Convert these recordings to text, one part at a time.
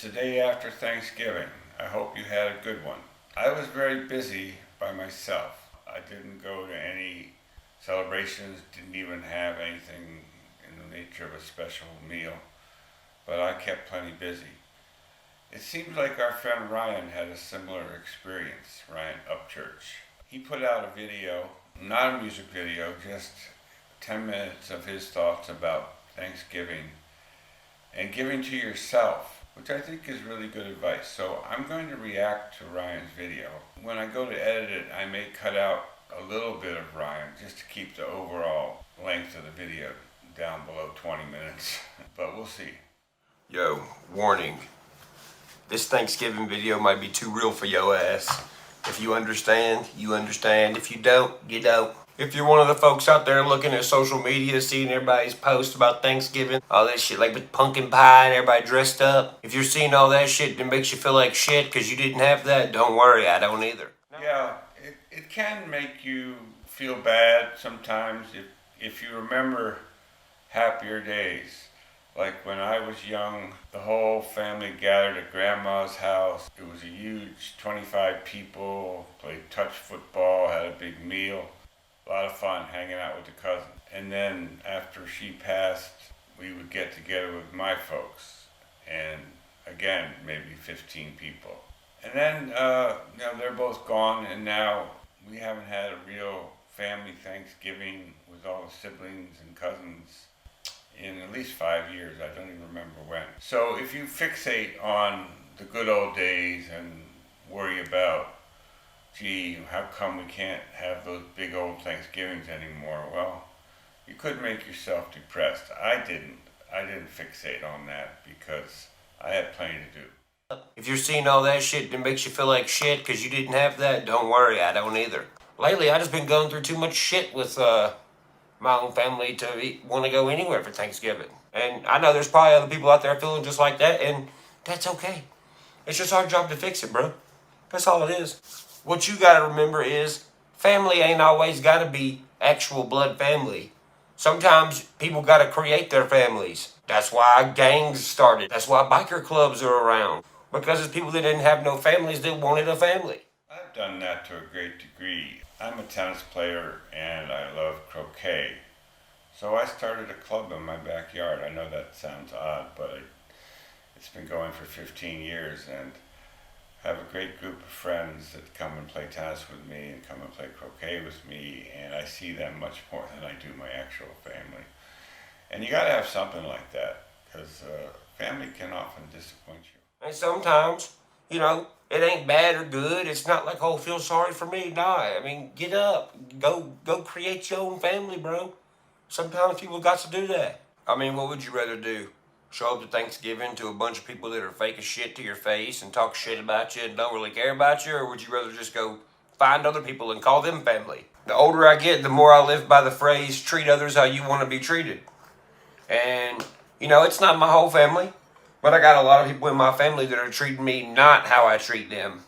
the day after Thanksgiving. I hope you had a good one. I was very busy by myself. I didn't go to any celebrations, didn't even have anything in the nature of a special meal, but I kept plenty busy. It seems like our friend Ryan had a similar experience, Ryan Upchurch. He put out a video, not a music video, just 10 minutes of his thoughts about Thanksgiving and giving to yourself, which I think is really good advice. So I'm going to react to Ryan's video. When I go to edit it, I may cut out a little bit of Ryan just to keep the overall length of the video down below 20 minutes, but we'll see. Yo, warning. This Thanksgiving video might be too real for your ass. If you understand, you understand. If you don't, you don't. If you're one of the folks out there looking at social media, seeing everybody's posts about Thanksgiving, all that shit like with pumpkin pie and everybody dressed up, if you're seeing all that shit that makes you feel like shit because you didn't have that, don't worry, I don't either. Yeah, it can make you feel bad sometimes if you remember happier days. Like when I was young, the whole family gathered at Grandma's house. It was a huge 25 people, played touch football, had a big meal. A lot of fun hanging out with the cousin. And then after she passed, we would get together with my folks. And again, maybe 15 people. And then, they're both gone, and now we haven't had a real family Thanksgiving with all the siblings and cousins in at least 5 years. I don't even remember when. So if you fixate on the good old days and worry about, gee, how come we can't have those big old Thanksgivings anymore? Well, you could make yourself depressed. I didn't fixate on that because I had plenty to do. If you're seeing all that shit that makes you feel like shit because you didn't have that, don't worry, I don't either. Lately, I just been going through too much shit with my own family to want to go anywhere for Thanksgiving. And I know there's probably other people out there feeling just like that, and that's okay. It's just our job to fix it, bro. That's all it is. What you gotta remember is family ain't always gotta be actual blood family. Sometimes people gotta create their families. That's why gangs started. That's why biker clubs are around. Because it's people that didn't have no families that wanted a family. I've done that to a great degree. I'm a tennis player and I love croquet. So I started a club in my backyard. I know that sounds odd, but it's been going for 15 years, and I have a great group of friends that come and play tennis with me and come and play croquet with me, and I see them much more than I do my actual family. And you gotta have something like that, because family can often disappoint you. And sometimes, it ain't bad or good. It's not like, oh, feel sorry for me. Nah, I mean, get up. Go create your own family, bro. Sometimes people got to do that. I mean, what would you rather do? Show up to Thanksgiving to a bunch of people that are fake as shit to your face and talk shit about you and don't really care about you? Or would you rather just go find other people and call them family? The older I get, the more I live by the phrase, treat others how you want to be treated. And, it's not my whole family. But I got a lot of people in my family that are treating me not how I treat them.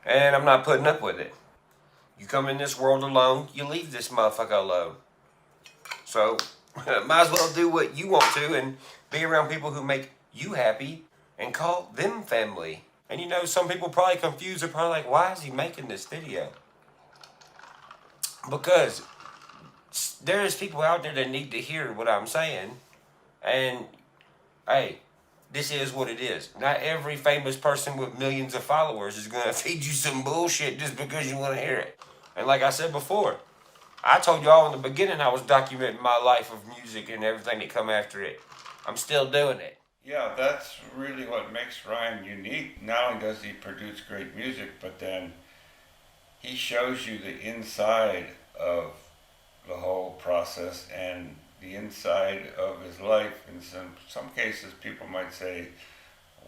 And I'm not putting up with it. You come in this world alone, you leave this motherfucker alone. So, might as well do what you want to and be around people who make you happy and call them family. And some people probably confused. They're probably like, why is he making this video? Because there's people out there that need to hear what I'm saying. And, hey, this is what it is. Not every famous person with millions of followers is going to feed you some bullshit just because you want to hear it. And like I said before, I told you all in the beginning I was documenting my life of music and everything that come after it. I'm still doing it. Yeah, that's really what makes Ryan unique. Not only does he produce great music, but then he shows you the inside of the whole process and the inside of his life. In some cases, people might say,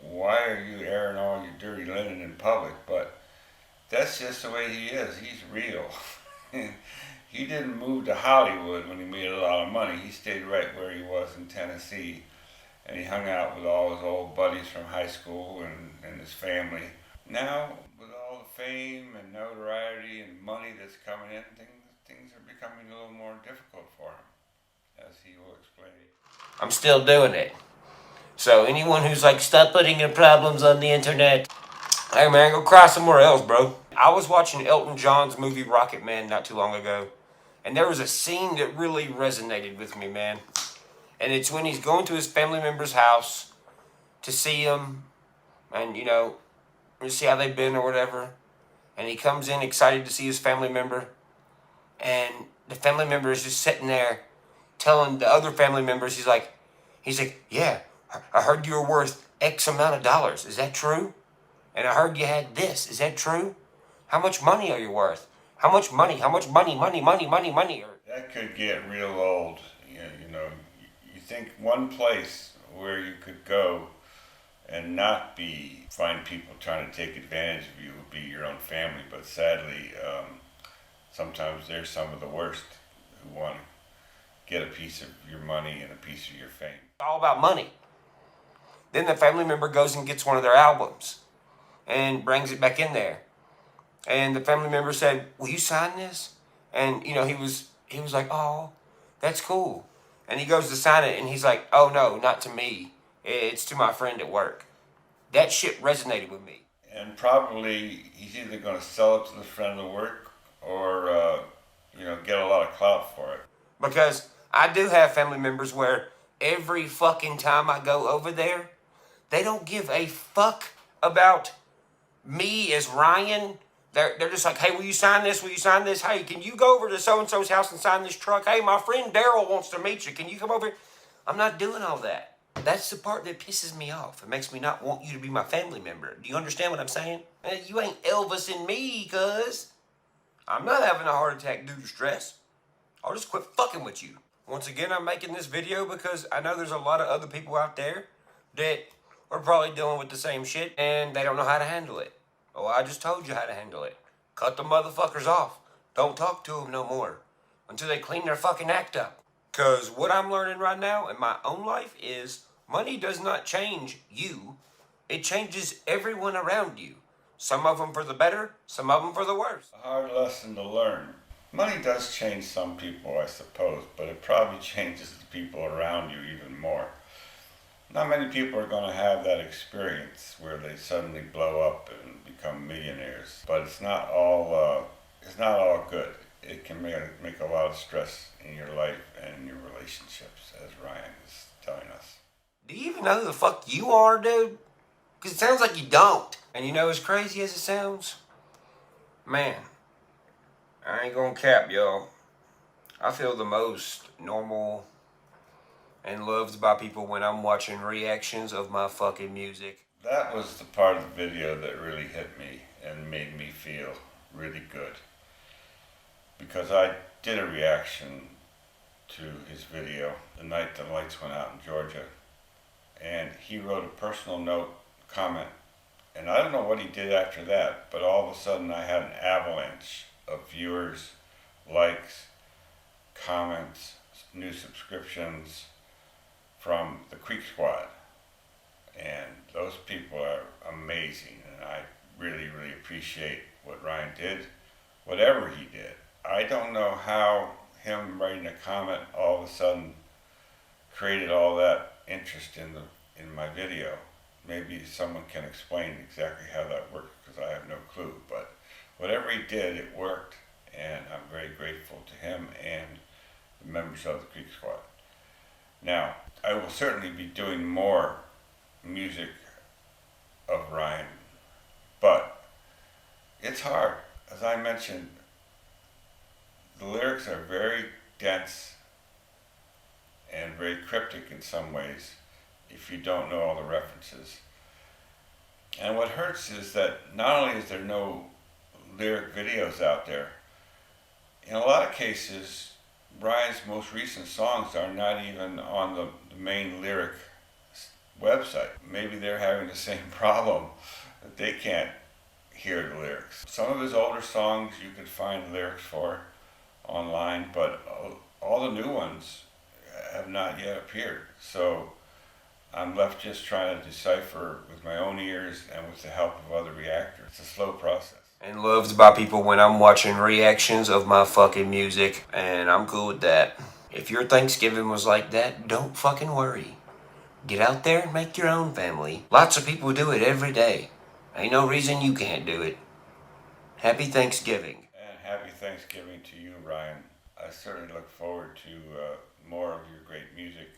why are you airing all your dirty linen in public? But that's just the way he is. He's real. He didn't move to Hollywood when he made a lot of money. He stayed right where he was in Tennessee, and he hung out with all his old buddies from high school and his family. Now, with all the fame and notoriety and money that's coming in, things are becoming a little more difficult for him, as he will explain. I'm still doing it. So anyone who's like, stop putting your problems on the internet. Hey man, go cry somewhere else, bro. I was watching Elton John's movie Rocket Man not too long ago. And there was a scene that really resonated with me, man. And it's when he's going to his family member's house to see him and, to see how they've been or whatever. And he comes in excited to see his family member. And the family member is just sitting there telling the other family members, he's like, yeah, I heard you were worth X amount of dollars. Is that true? And I heard you had this. Is that true? How much money are you worth? How much money? How much money? That could get real old. You think one place where you could go and not find people trying to take advantage of you would be your own family. But sadly, sometimes they're some of the worst who want to get a piece of your money and a piece of your fame. All about money. Then the family member goes and gets one of their albums and brings it back in there. And the family member said, will you sign this? And, he was like, oh, that's cool. And he goes to sign it and he's like, oh no, not to me. It's to my friend at work. That shit resonated with me. And probably he's either going to sell it to the friend of work or, get a lot of clout for it. Because I do have family members where every fucking time I go over there, they don't give a fuck about me as Ryan. They're just like, hey, will you sign this? Will you sign this? Hey, can you go over to so-and-so's house and sign this truck? Hey, my friend Daryl wants to meet you. Can you come over? I'm not doing all that. That's the part that pisses me off. It makes me not want you to be my family member. Do you understand what I'm saying? You ain't Elvis-ing me, cuz. I'm not having a heart attack due to stress. I'll just quit fucking with you. Once again, I'm making this video because I know there's a lot of other people out there that are probably dealing with the same shit and they don't know how to handle it. Oh, I just told you how to handle it. Cut the motherfuckers off. Don't talk to them no more until they clean their fucking act up. Because what I'm learning right now in my own life is money does not change you. It changes everyone around you. Some of them for the better, some of them for the worse. A hard lesson to learn. Money does change some people, I suppose, but it probably changes the people around you even more. Not many people are going to have that experience where they suddenly blow up and become millionaires, but it's not all good. It can make a lot of stress in your life and in your relationships, as Ryan is telling us. Do you even know who the fuck you are, dude? Because it sounds like you don't. And as crazy as it sounds, man, I ain't gonna cap, y'all. I feel the most normal and loved by people when I'm watching reactions of my fucking music. That was the part of the video that really hit me and made me feel really good. Because I did a reaction to his video the night the lights went out in Georgia. And he wrote a personal note, comment. And I don't know what he did after that, but all of a sudden I had an avalanche of viewers, likes, comments, new subscriptions from the creeksquad. And those people are amazing, and I really, really appreciate what Ryan did, whatever he did. I don't know how him writing a comment all of a sudden created all that interest in my video. Maybe someone can explain exactly how that worked, because I have no clue. But whatever he did, it worked, and I'm very grateful to him and the members of the Creek Squad. Now, I will certainly be doing more music of Ryan, but it's hard. As I mentioned, the lyrics are very dense and very cryptic in some ways if you don't know all the references. And what hurts is that not only is there no lyric videos out there, in a lot of cases, Ryan's most recent songs are not even on the main lyric website. Maybe they're having the same problem, that they can't hear the lyrics. Some of his older songs you could find lyrics for online, but all the new ones have not yet appeared. So I'm left just trying to decipher with my own ears and with the help of other reactors. It's a slow process. And loved by people when I'm watching reactions of my fucking music, and I'm cool with that. If your Thanksgiving was like that, don't fucking worry. Get out there and make your own family. Lots of people do it every day. Ain't no reason you can't do it. Happy Thanksgiving. And happy Thanksgiving to you, Ryan. I certainly look forward to more of your great music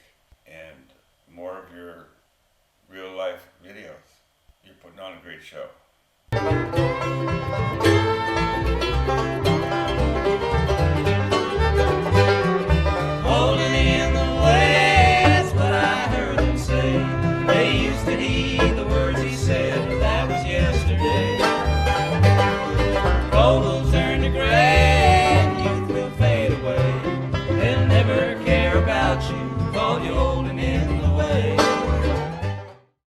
and more of your real life videos. You're putting on a great show.